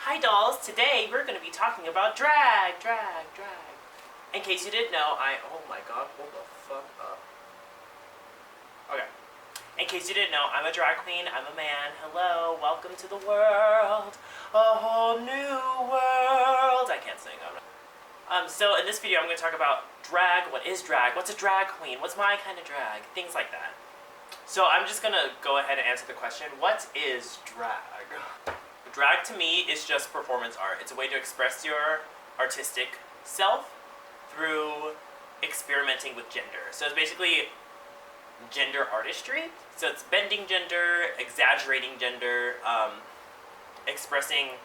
Hi dolls, today we're going to be talking about drag. In case you didn't know, oh my god, hold the fuck up. Okay. In case you didn't know, I'm a drag queen, I'm a man. Hello, welcome to the world. A whole new world. I can't sing, so in this video I'm going to talk about drag. What is drag? What's a drag queen? What's my kind of drag? Things like that. So I'm just going to go ahead and answer the question, what is drag? Drag to me is just performance art. It's a way to express your artistic self through experimenting with gender. So it's basically gender artistry. So it's bending gender, exaggerating gender, expressing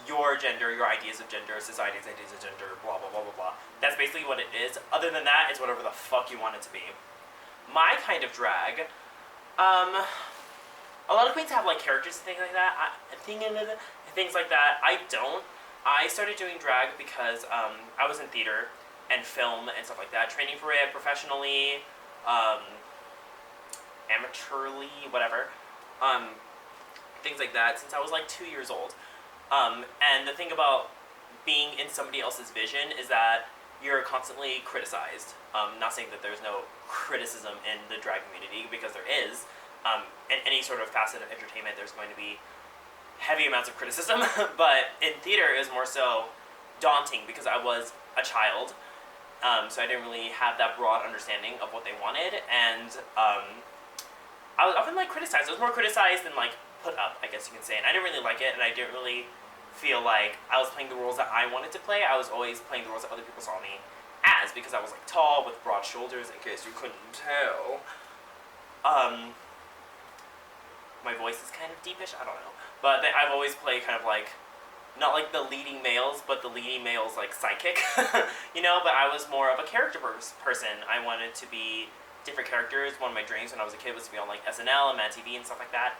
your gender, your ideas of gender, society's ideas of gender, blah, blah, blah, blah, blah. That's basically what it is. Other than that, it's whatever the fuck you want it to be. My kind of drag, a lot of queens have like characters and things like that. Things like that. I don't. I started doing drag because I was in theater and film and stuff like that, training for it professionally, amateurly, whatever, things like that, since I was like 2 years old. And the thing about being in somebody else's vision is that you're constantly criticized. Not saying that there's no criticism in the drag community, because there is. In any sort of facet of entertainment, there's going to be heavy amounts of criticism, but in theater it was more so daunting because I was a child, so I didn't really have that broad understanding of what they wanted, and I was often like criticized. I was more criticized than like put up, I guess you can say, and I didn't really like it, and I didn't really feel like I was playing the roles that I wanted to play. I was always playing the roles that other people saw me as, because I was like tall with broad shoulders, in case you couldn't tell. My voice is kind of deepish, I don't know. But I've always played kind of like, not like the leading males, but the leading male's like sidekick, you know? But I was more of a character person. I wanted to be different characters. One of my dreams when I was a kid was to be on like SNL and Mad TV and stuff like that.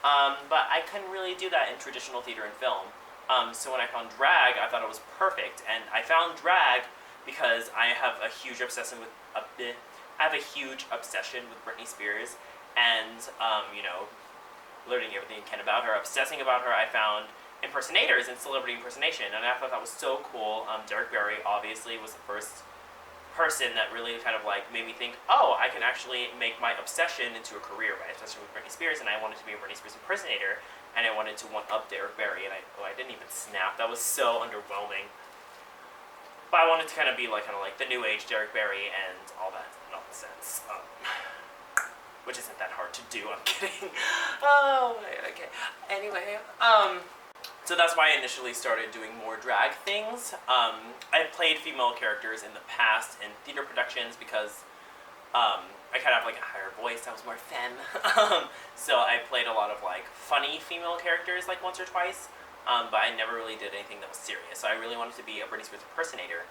But I couldn't really do that in traditional theater and film. So when I found drag, I thought it was perfect. And I found drag because I have a huge obsession with Britney Spears, and you know, learning everything you can about her, obsessing about her. I found impersonators and celebrity impersonation, and I thought that was so cool. Derek Barry obviously was the first person that really kind of like made me think, oh, I can actually make my obsession into a career, my obsession with Britney Spears, and I wanted to be a Britney Spears impersonator, and I wanted to one-up Derek Barry, and I didn't even snap. That was so underwhelming. But I wanted to kind of be like the new age Derek Barry and all that nonsense. Which isn't that hard to do, I'm kidding. Oh, okay. Anyway, so that's why I initially started doing more drag things. I played female characters in the past in theater productions because I kind of have like a higher voice, I was more femme. So I played a lot of like funny female characters like once or twice, but I never really did anything that was serious. So I really wanted to be a Britney Spears impersonator.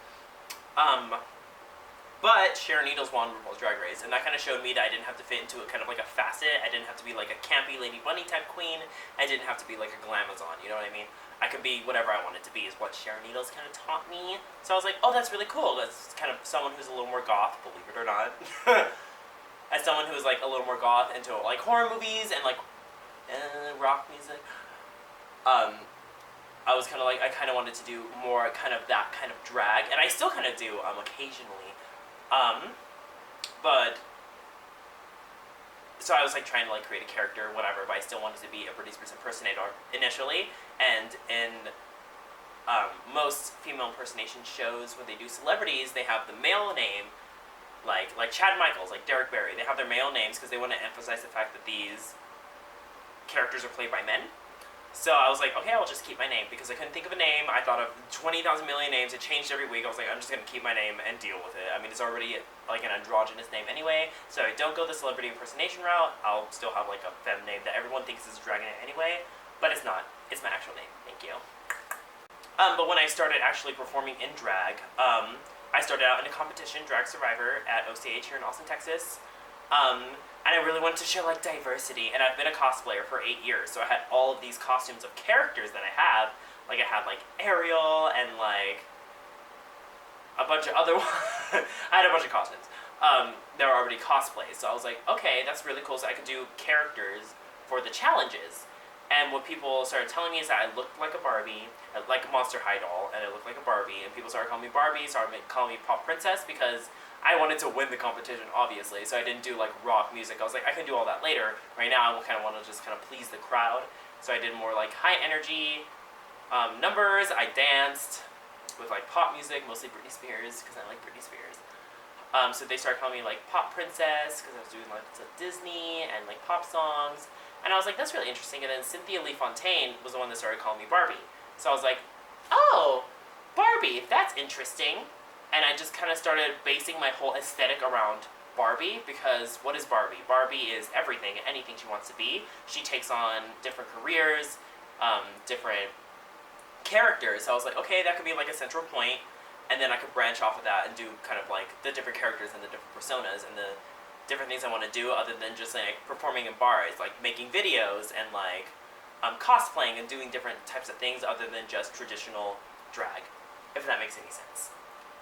But Sharon Needles won RuPaul's Drag Race, and that kind of showed me that I didn't have to fit into a kind of like a facet. I didn't have to be like a campy Lady Bunny type queen. I didn't have to be like a glamazon, you know what I mean? I could be whatever I wanted to be, is what Sharon Needles kind of taught me. So I was like, oh, that's really cool. That's kind of someone who's a little more goth, believe it or not. As someone who's like a little more goth into like horror movies and like rock music. I was kind of like, I kind of wanted to do more kind of that kind of drag, and I still kind of do occasionally. But so I was like trying to like create a character, whatever, but I still wanted to be a Britney Spears impersonator initially. And in most female impersonation shows, when they do celebrities, they have the male name, like Chad Michaels, like Derek Barry. They have their male names because they want to emphasize the fact that these characters are played by men. So I was like, okay, I'll just keep my name, because I couldn't think of a name. I thought of 20,000 million names. It changed every week. I was like, I'm just going to keep my name and deal with it. I mean, it's already like an androgynous name anyway, so I don't go the celebrity impersonation route. I'll still have like a femme name that everyone thinks is a dragon anyway, but it's not. It's my actual name. Thank you. But when I started actually performing in drag, I started out in a competition, Drag Survivor, at OCH here in Austin, Texas. And I really wanted to show like diversity, and I've been a cosplayer for 8 years, so I had all of these costumes of characters that I have. Like I had like Ariel and like a bunch of other ones. I had a bunch of costumes. They were already cosplays, so I was like, okay, that's really cool, so I could do characters for the challenges. And what people started telling me is that I looked like a Barbie, like a Monster High doll, and I looked like a Barbie. And people started calling me Barbie, started calling me Pop Princess, because I wanted to win the competition, obviously. So I didn't do like rock music. I was like, I can do all that later. Right now, I kind of want to just kind of please the crowd. So I did more like high energy numbers. I danced with like pop music, mostly Britney Spears, because I like Britney Spears. So they started calling me like Pop Princess, because I was doing like Disney and like pop songs. And I was like, that's really interesting. And then Cynthia Lee Fontaine was the one that started calling me Barbie. So I was like, oh, Barbie, that's interesting. And I just kind of started basing my whole aesthetic around Barbie, because what is Barbie? Barbie is everything and anything she wants to be. She takes on different careers, different characters. So I was like, okay, that could be like a central point, and then I could branch off of that and do kind of like the different characters and the different personas and the different things I want to do, other than just like performing in bars, like making videos and like cosplaying and doing different types of things other than just traditional drag, if that makes any sense.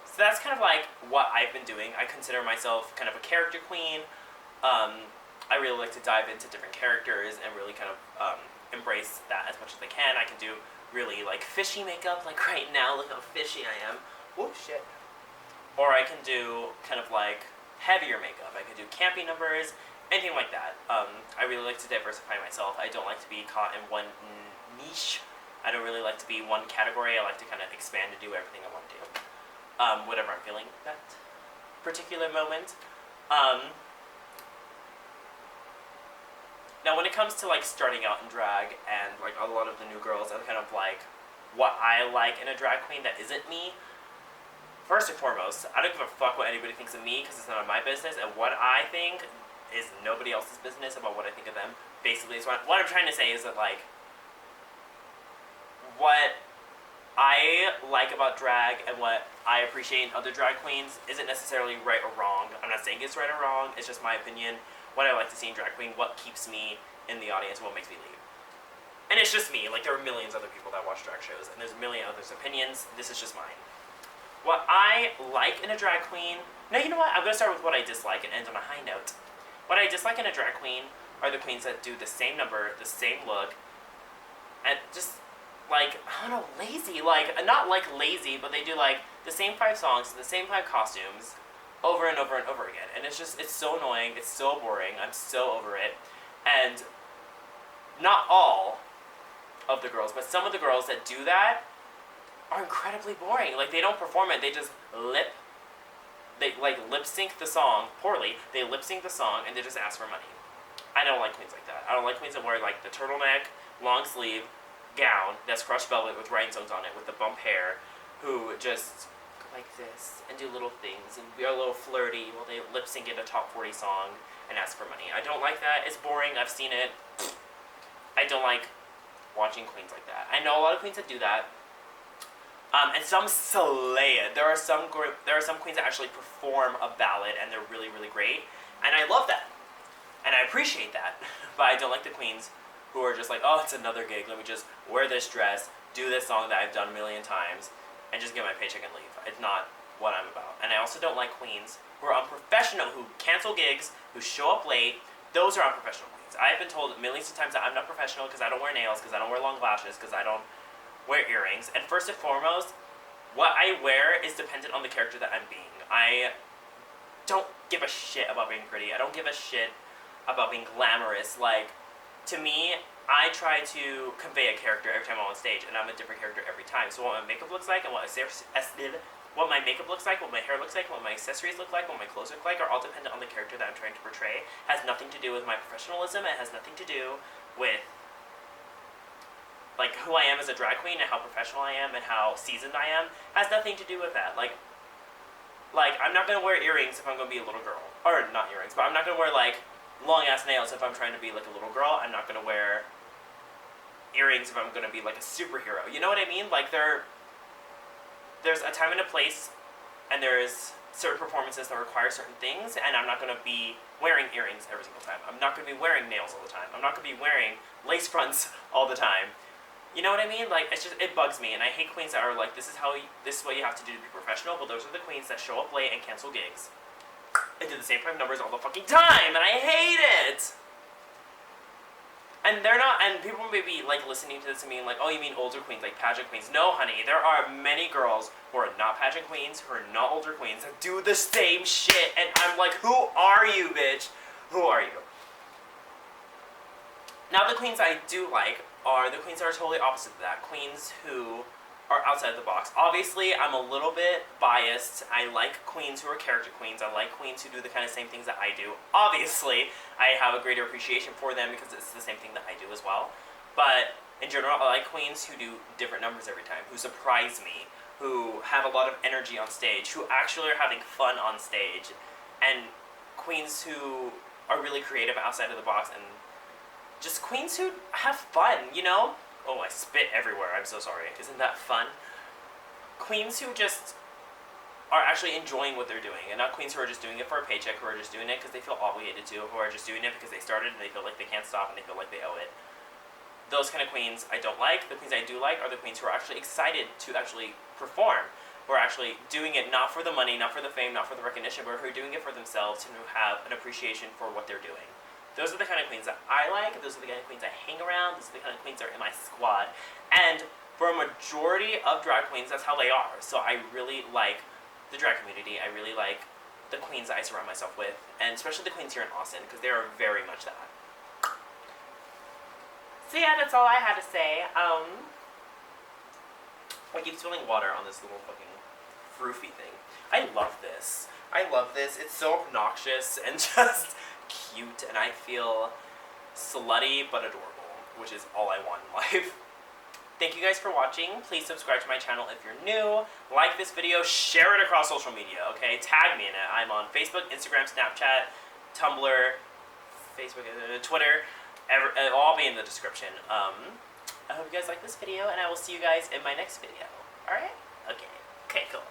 So that's kind of like what I've been doing. I consider myself kind of a character queen. I really like to dive into different characters and really kind of embrace that as much as I can. I can do really like fishy makeup, like right now, look how fishy I am. Oh shit. Or I can do kind of like heavier makeup. I could do campy numbers, anything like that. I really like to diversify myself. I don't like to be caught in one niche. I don't really like to be one category. I like to kind of expand and do everything I want to do. Whatever I'm feeling that particular moment. Now when it comes to like starting out in drag and like a lot of the new girls, and kind of like what I like in a drag queen that isn't me, first and foremost, I don't give a fuck what anybody thinks of me, because it's none of my business, and what I think is nobody else's business about what I think of them. Basically, so what I'm trying to say is that like, what I like about drag and what I appreciate in other drag queens isn't necessarily right or wrong. I'm not saying it's right or wrong, it's just my opinion, what I like to see in drag queen, what keeps me in the audience, what makes me leave. And it's just me, like there are millions of other people that watch drag shows, and there's a million others' opinions, this is just mine. What I like in a drag queen... No, you know what? I'm going to start with what I dislike and end on a high note. What I dislike in a drag queen are the queens that do the same number, the same look, and just, like, I don't know, lazy. Like, not like lazy, but they do, like, the same 5 songs, the same 5 costumes, over and over and over again. And it's just, it's so annoying, it's so boring, I'm so over it. And not all of the girls, but some of the girls that do that are incredibly boring. Like, they don't perform it, they just lip sync the song poorly. They lip sync the song and they just ask for money. I don't like queens like that. I don't like queens that wear like the turtleneck, long sleeve gown that's crushed velvet with rhinestones on it, with the bump hair, who just go like this and do little things and be a little flirty while they lip sync in a top 40 song and ask for money. I don't like that. It's boring. I've seen it. I don't like watching queens like that. I know a lot of queens that do that. And some slay it. There are some queens that actually perform a ballad and they're really, really great. And I love that. And I appreciate that. But I don't like the queens who are just like, oh, it's another gig. Let me just wear this dress, do this song that I've done a million times, and just get my paycheck and leave. It's not what I'm about. And I also don't like queens who are unprofessional, who cancel gigs, who show up late. Those are unprofessional queens. I've been told millions of times that I'm not professional because I don't wear nails, because I don't wear long lashes, because I don't wear earrings. And first and foremost, what I wear is dependent on the character that I'm being. I don't give a shit about being pretty. I don't give a shit about being glamorous. Like, to me, I try to convey a character every time I'm on stage, and I'm a different character every time. So what my makeup looks like, and what my makeup looks like, what my hair looks like, what my accessories look like, what my clothes look like, are all dependent on the character that I'm trying to portray. It has nothing to do with my professionalism. It has nothing to do with like who I am as a drag queen and how professional I am and how seasoned I am. It has nothing to do with that. Like I'm not gonna wear earrings if I'm gonna be a little girl, or not earrings, but I'm not gonna wear like long ass nails if I'm trying to be like a little girl. I'm not gonna wear earrings if I'm gonna be like a superhero. You know what I mean? Like there's a time and a place, and there's certain performances that require certain things, and I'm not gonna be wearing earrings every single time. I'm not gonna be wearing nails all the time. I'm not gonna be wearing lace fronts all the time. You know what I mean? Like, it bugs me, and I hate queens that are like, this is what you have to do to be professional, but those are the queens that show up late and cancel gigs and do the same 5 numbers all the fucking time, and I hate it! And they're not, and people may be like listening to this and being like, oh, you mean older queens, like pageant queens. No, honey, there are many girls who are not pageant queens, who are not older queens, that do the same shit. And I'm like, who are you, bitch? Who are you? Now the queens I do like are the queens that are totally opposite of that. Queens who are outside the box. Obviously, I'm a little bit biased. I like queens who are character queens. I like queens who do the kind of same things that I do. Obviously, I have a greater appreciation for them because it's the same thing that I do as well. But in general, I like queens who do different numbers every time, who surprise me, who have a lot of energy on stage, who actually are having fun on stage, and queens who are really creative outside of the box, and just queens who have fun, you know? Oh, I spit everywhere. I'm so sorry. Isn't that fun? Queens who just are actually enjoying what they're doing, and not queens who are just doing it for a paycheck, who are just doing it because they feel obligated to, who are just doing it because they started and they feel like they can't stop and they feel like they owe it. Those kind of queens I don't like. The queens I do like are the queens who are actually excited to actually perform, who are actually doing it not for the money, not for the fame, not for the recognition, but who are doing it for themselves and who have an appreciation for what they're doing. Those are the kind of queens that I like. Those are the kind of queens I hang around. Those are the kind of queens that are in my squad. And for a majority of drag queens, that's how they are. So I really like the drag community. I really like the queens that I surround myself with. And especially the queens here in Austin, because they are very much that. So yeah, that's all I had to say. I keep spilling water on this little fucking froofy thing. I love this. I love this. It's so obnoxious and just cute, and I feel slutty but adorable, which is all I want in life. Thank you guys for watching. Please subscribe to my channel if you're new. Like this video, share it across social media, okay? Tag me in it. I'm on Facebook, Instagram, Snapchat, Tumblr, Facebook, Twitter. It'll all be in the description. I hope you guys like this video, and I will see you guys in my next video. Alright? Okay. Okay, cool.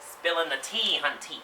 Spilling the tea, hunty.